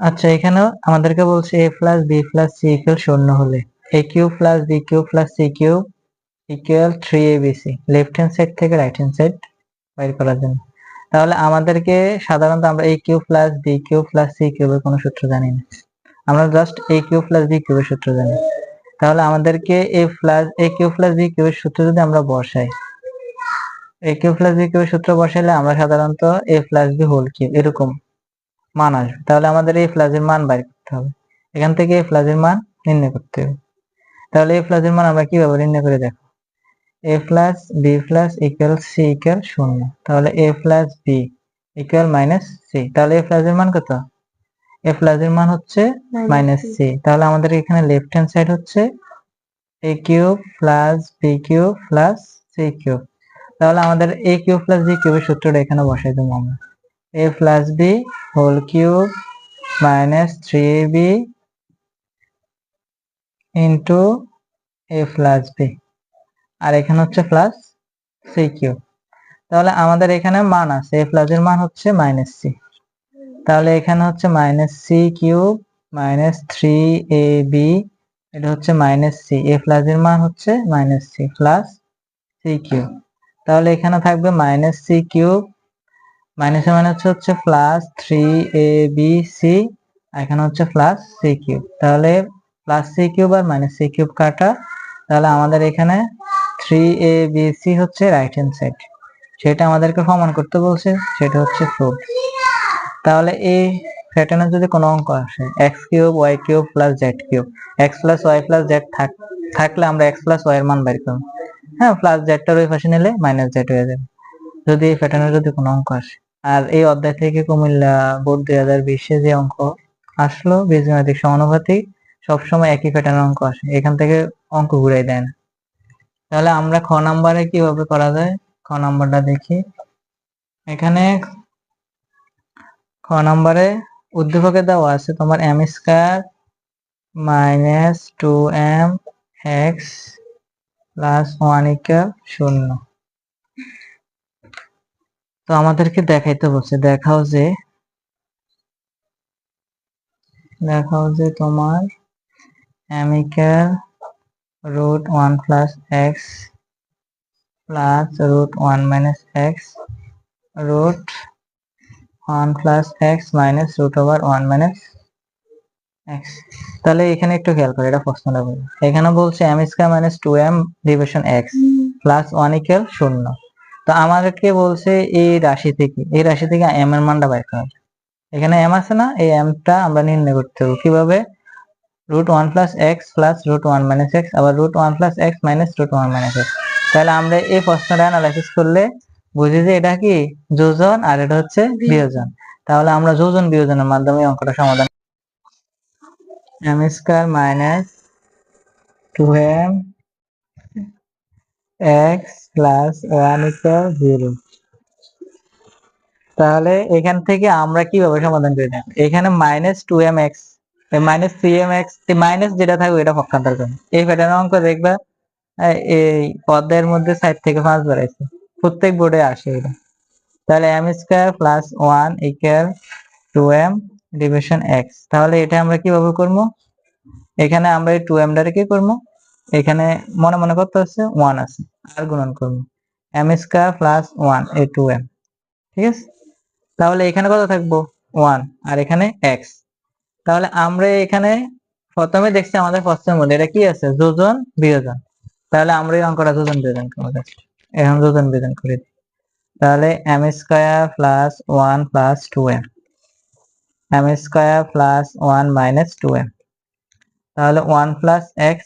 আচ্ছা, এখানেও আমাদেরকে বলছে a plus b plus c equal 0 হলে a cube plus b cube plus c cube equal 3abc left hand side থেকে right hand side বাইর করার জন্য। তাহলে আমাদেরকে সাধারণত আমরা a cube plus b cube plus c কিউবের কোনো সূত্র জানি না, আমরা just a cube plus b কিউবের সূত্র জানি। তাহলে আমাদেরকে a কিউব প্লাস b কিউবের সূত্র যদি আমরা বসাই, a কিউব প্লাস b কিউবের সূত্র বসাইলে আমরা সাধারণত a plus b whole cube এরকম মান আসবে। তাহলে আমাদের a প্লাস এর মান বাইর করতে হবে, এখান থেকে a প্লাস এর মান নির্ণয় করতে হবে। তাহলে a প্লাস এর মান আমরা কিভাবে নির্ণয় করে দেখো, a plus b plus equal c equal 0। তাহলে a plus b equal minus c। তাহলে a প্লাস এর মান কত? a প্লাস এর মান হচ্ছে মাইনাস c। তাহলে আমাদের এখানে লেফট হ্যান্ড সাইড হচ্ছে a cube plus b cube plus c cube. তাহলে আমাদের a কিউব প্লাস b কিউবের সূত্রটা এখানে বসাই দেবো আমরা, a plus b whole cube minus 3ab into a plus b, আর এখানে হচ্ছে প্লাস c কিউব। তাহলে আমাদের এখানে মান আছে, a প্লাস এর মান হচ্ছে মাইনাস c। তাহলে এখানে হচ্ছে minus c cube minus 3ab, এটা হচ্ছে মাইনাস c, a প্লাস এর মান হচ্ছে minus c plus c cube. তাহলে এখানে থাকবে মাইনাস c কিউব, মাইনাসের মানে হচ্ছে প্লাস 3abc, এখানে হচ্ছে প্লাস c কিউব। তাহলে প্লাস c কিউব আর মাইনাস c কিউব কাটা, তাহলে আমাদের এখানে 3abc হচ্ছে রাইট হ্যান্ড সাইড, সেটা আমাদেরকে প্রমাণ করতে বলছে, সেটা হচ্ছে প্রুফ। তাহলে এই প্যাটার্নের যদি কোনো অঙ্ক আসে x cube y cube plus z cube, x plus y plus z থাকলে আমরা x প্লাস y এর মান বের করব। হ্যাঁ, প্লাস z টার ওই পাশে নিলে মাইনাস z হয়ে যাবে যদি এই প্যাটার্নের যদি কোনো অঙ্ক আসে। আর এই অধ্যায় থেকে কুমিল্লা বোর্ড 2020 যে অঙ্ক আসলো বীজগাণিতিক সমানুপাতিক, সবসময় একই প্যাটার্নের অঙ্ক আসে, এখান থেকে অঙ্ক ঘুরাই দেয় না। তাহলে আমরা খ নাম্বারে কিভাবে করা যায়, খ নাম্বারটা দেখি। এখানে খ নাম্বারে উদ্দীপকে দেওয়া আছে তোমার m square minus 2m x plus 1 equal 0। তো আমাদেরকে দেখাইতে বলছে, দেখাও যে তোমার m ইকুয়াল root 1 plus x plus root 1 minus x root 1 plus x minus root over 1 minus x। তাহলে এখানে একটু খেয়াল করে, এটা প্রশ্নটা বলি, এখানে বলছে m square minus 2m division x plus 1 equal 0। তো আমাদেরকে বলছে এই রাশি থেকে m এর মানটা বের করা। এখানে m আছে না, এই m টা আমরা নির্ণয় করতে হবে কিভাবে, root 1 plus x plus root 1 minus x আবার root 1 plus x minus root 1 minus x। তাহলে আমরা এই প্রশ্নটা অ্যানালাইসিস করলে বুঝি যে এটা কি যোজন আর এটা হচ্ছে বিয়োজন। তাহলে আমরা যোজন বিয়োজনের মাধ্যমে অঙ্কটা সমাধান, m square minus 2m x plus 1 equal 0। তাহলে এখান থেকে আমরা কিভাবে সমাধান করে দেব, এখানে minus 2mx minus 3mx, minus যেটা থাকবে এটা পক্ষান্তর করবে। এই প্যাটার্নের অঙ্ক দেখবা এই অধ্যায়ের মধ্যে 4 থেকে 5 বার আছে, প্রত্যেক বোর্ডে আসে এটা। তাহলে m square plus 1 equal 2m division x। তাহলে এটা আমরা কিভাবে করব, এখানে আমরা এই 2m দ্বারা কি করব, এখানে মনে মনে করতে হচ্ছে 1 আছে, আর গুণন করব m স্কয়ার প্লাস 1 এই 2m, ঠিক আছে। তাহলে এখানে কত থাকবো 1 আর এখানে x। তাহলে আমরা এখানে প্রথমে দেখছি আমাদের প্রশ্নের মধ্যে এটা কি আছে, যোজন বিয়োজন। তাহলে আমরা এই অঙ্কটা যোজন বিয়োজন করব, এখন যোজন বিয়োজন করে দিই। তাহলে m square plus 1 plus 2m, m square plus 1 minus 2m, তাহলে 1 প্লাস x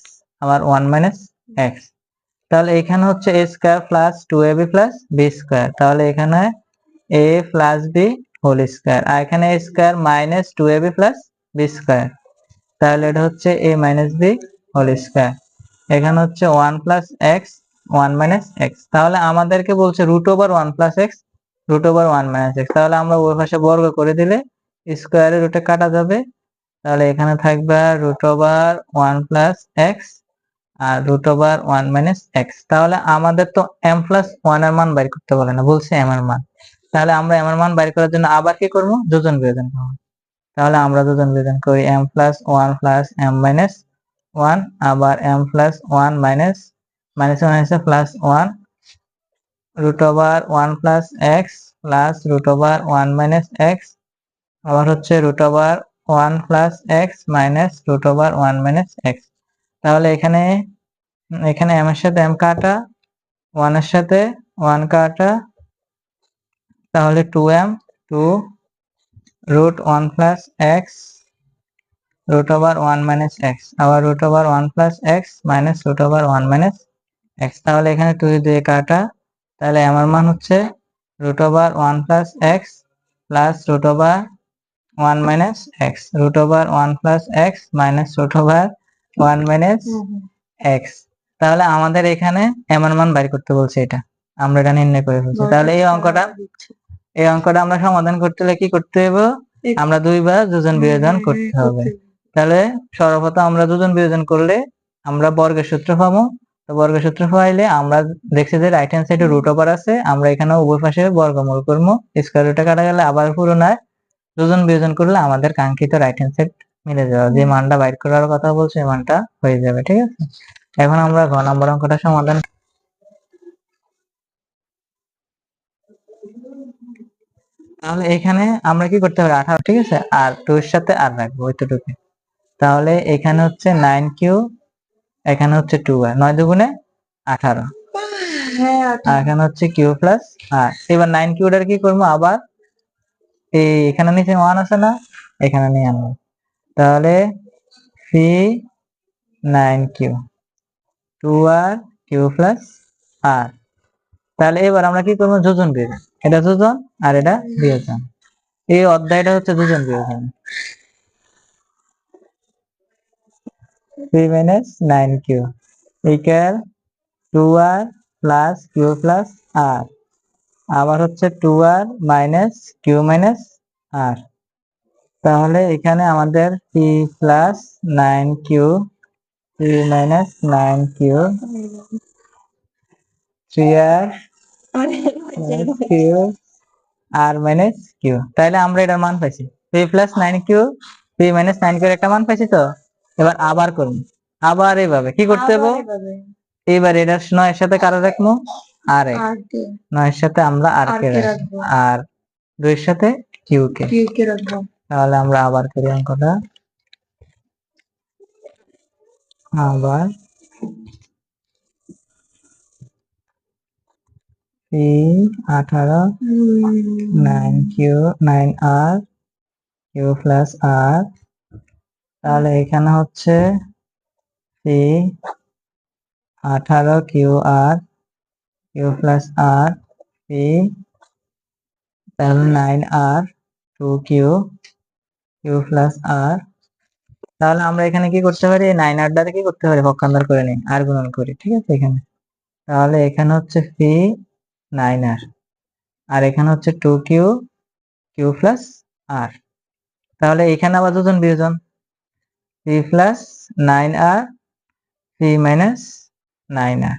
আবার 1 মাইনাস x। তাহলে এখানে হচ্ছে a square plus 2ab plus b square, তাহলে এখানে a plus b whole square, আর এখানে a square minus 2ab plus b square, তাহলে এটা হচ্ছে a minus b whole square. এখানে হচ্ছে 1 প্লাস x 1 মাইনাস x। তাহলে আমাদেরকে বলছে root over 1 plus x root over 1 minus x। তাহলে আমরা ওই পাশে বর্গ করে দিলে স্কয়ারে রুটে কাটা যাবে, তাহলে এখানে থাকবে রুট ওভার 1 প্লাস x আর রুট ওভার 1 মাইনাস x। তাহলে আমাদের তো m প্লাস 1 এর মান বের করতে বলে না, বলছে m এর মান। তাহলে আমরা m এর মান বাইর করার জন্য আবার কি করব, যোজন বিয়োজন করব। তাহলে আমরা যোজন বিয়োজন করি m plus 1 plus m minus 1, আবার m প্লাস 1 মাইনাস মাইনাস 1 আছে plus 1 root over 1 plus x plus root over 1 minus x, আবার হচ্ছে root over 1 plus x minus root over 1 minus x. তাহলে এখানে এখানে m এর সাথে m কাটা, 1 এর সাথে 1 কাটা, তাহলে 2m 2 root 1 plus x root over 1 minus x, আবার root over 1 plus x minus root over 1 minus x. তাহলে এখানে 2 দিয়ে কাটা, তাহলে আমার মান হচ্ছে root over 1 plus x plus root over 1 minus x, root over 1 plus x minus root over 1 minus x. তাহলে আমাদের এখানে m এর মান বাইর করতে বলছে, এটা আমরা এটা নির্ণয় করে ফেলছি। তাহলে এই অঙ্কটা আমরা সমাধান করতে হলে কি করতে হবে, আমরা দুইবার যোজন বিয়োজন করতে হবে। তাহলে সর্বপ্রথম আমরা যোজন বিয়োজন করলে আমরা বর্গের সূত্র পাবো। তো বর্গের সূত্র পাইলে আমরা দেখছি যে রাইট হ্যান্ড সাইডে রুট ওভার আছে, আমরা এখানে উভয় পাশে বর্গমূল করবো, স্কয়ার রুটে কাটা গেলে আবার পুনরায় যোজন বিয়োজন করলে আমাদের কাঙ্ক্ষিত রাইট হ্যান্ড সাইড মিলে যাবে, যে মানটা বাইর করার কথা বলছে এই মানটা হয়ে যাবে। ঠিক আছে, এখন আমরা ঘ নম্বর অঙ্কটা সমাধান। তাহলে এখানে আমরা কি করতে হবে, 18, ঠিক আছে, আর 2 এর সাথে আর রাখবো ওইটুকু। তাহলে এখানে হচ্ছে 9q, এখানে হচ্ছে 2r, 9 দুগুণে 18, আর এখানে হচ্ছে q প্লাস r। এবার 9q এর কি করবো, আবার এই এখানে নিচে 1 আছে না, এখানে নিয়ে আনবো। তাহলে 9q 2r q plus r। তাহলে এবার আমরা কি করবো, যোজন বিয়োজন, এটা যোজন আর এটা বিয়োজন। এই অধ্যায়টা হচ্ছে যোজন বিয়োজন। 3 minus 9q equal 2r plus q plus r, আবার হচ্ছে 2r minus q minus r। তাহলে এখানে আমাদের 3 plus 9q 3 minus 9q 3r q r minus q। তাহলে আমরা এটার মান পাইছি 3 plus 9q 3 minus 9q এর একটা মান পাইছি। তো এবার আবার করুন, আবার এইভাবে কি করতে হবে, এবার এটা 9 এর সাথে কারা রাখবো, আর 9 এর সাথে আমরা আর কে রাখবো, আর 2 এর সাথে কিউ কে রাখবো। তাহলে আমরা আবার করি অঙ্কটা, আবার 18 9q 9r q plus r। তাহলে এখানে হচ্ছে 18qr q প্লাস r, তাহলে 9r 2q q plus r। তাহলে আমরা এখানে কি করতে পারি, 9r দ্বারা কি করতে পারি, পক্ষান্তর করে নিই, আর গুণন করি। ঠিক আছে, এখানে তাহলে এখানে হচ্ছে 9r, আর এখানে হচ্ছে 2q q প্লাস r। তাহলে এখানে আবার যোজন বিয়োজন, 3 plus 9r 3 minus 9r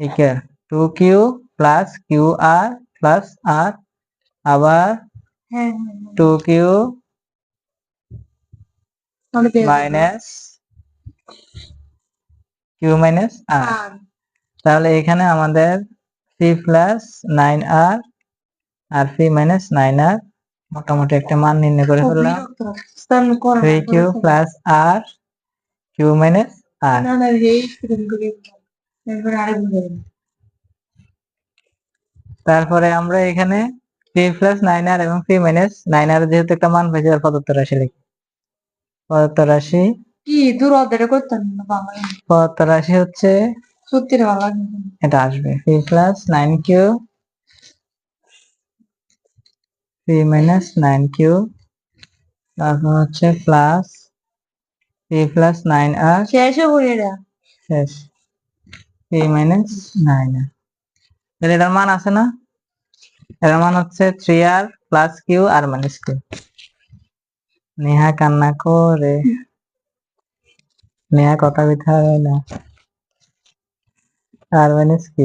equal 2q plus qr plus r, আবার 2q minus q minus r। তাহলে এখানে আমাদের 3 প্লাস 9r আর 3 মাইনাস 9r, মোটামুটি একটা মান নির্ণয় করে ফেললাম, 3q plus r q minus r। তারপরে আমরা এখানে 3 প্লাস 9r এবং 3 মাইনাস 9r যেহেতু একটা মান পাইছি, আর প্রদত্ত রাশি লিখি, প্রদত্ত রাশি কি দূর অধ্যায়টা করতেন না বাবা, প্রদত্ত রাশি হচ্ছে সত্যি রে বাবা, এটা আসবে 3 প্লাস 9q 3 মাইনাস 9q, তারপর হচ্ছে প্লাস 3 প্লাস 9r, শেষে বলি এটা শেষ 3 মাইনাস 9r। তাহলে এটার মান আছে না, এটার মান হচ্ছে 3r প্লাস q আর মাইনাস q। নেহা কান্না করে, নেহা কথা বিথা হয় না, আর মাইনাস q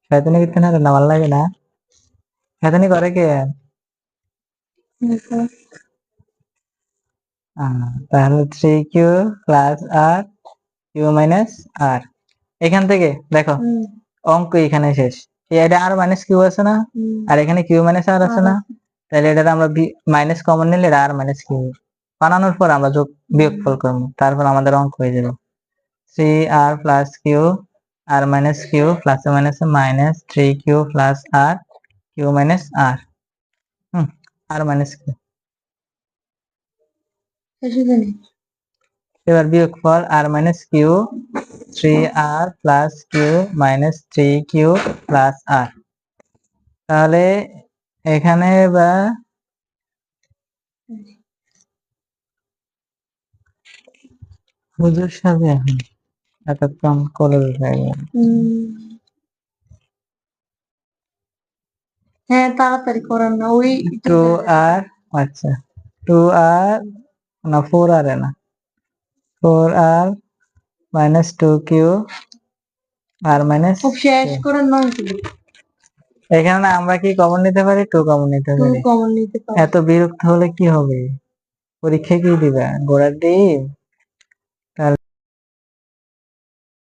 শয়তানি কিতনা না, ভালো লাগে না। এতনি করে কে? তাহলে 3q plus r q minus আর। এখান থেকে দেখো অঙ্ক এখানে শেষ। এটা আর মাইনাস কিউ আছে না, আর এখানে কিউ মাইনাস আর আছে না, তাহলে এটা আমরা মাইনাস কমন নিলে এটা আর মাইনাস কিউ বানানোর পর আমরা বিয়োগফল করবো, তারপর আমাদের অঙ্ক হয়ে যাবে 3r plus q r minus q plus minus minus 3q plus r q minus r r minus q. এবার বিয়োগফল r minus q 3r plus q minus 3q plus r. তাহলে এখানে বা হুজুর সাহেব এখন এতক্ষণ করে হয়ে গেল। হ্যাঁ তাড়াতাড়ি করেন না, ওই 2r, আচ্ছা 2r না 4r না 4r মাইনাস 2q আর মাইনাস শেষ করেন না। এখানে না আমরা কি কমন নিতে পারি? 2 কমন নিতে পারি। কমন নিতে পারি। এত বিরক্ত হলে কি হবে? পরীক্ষা কি দিবা? ঘোড়ার ডিম?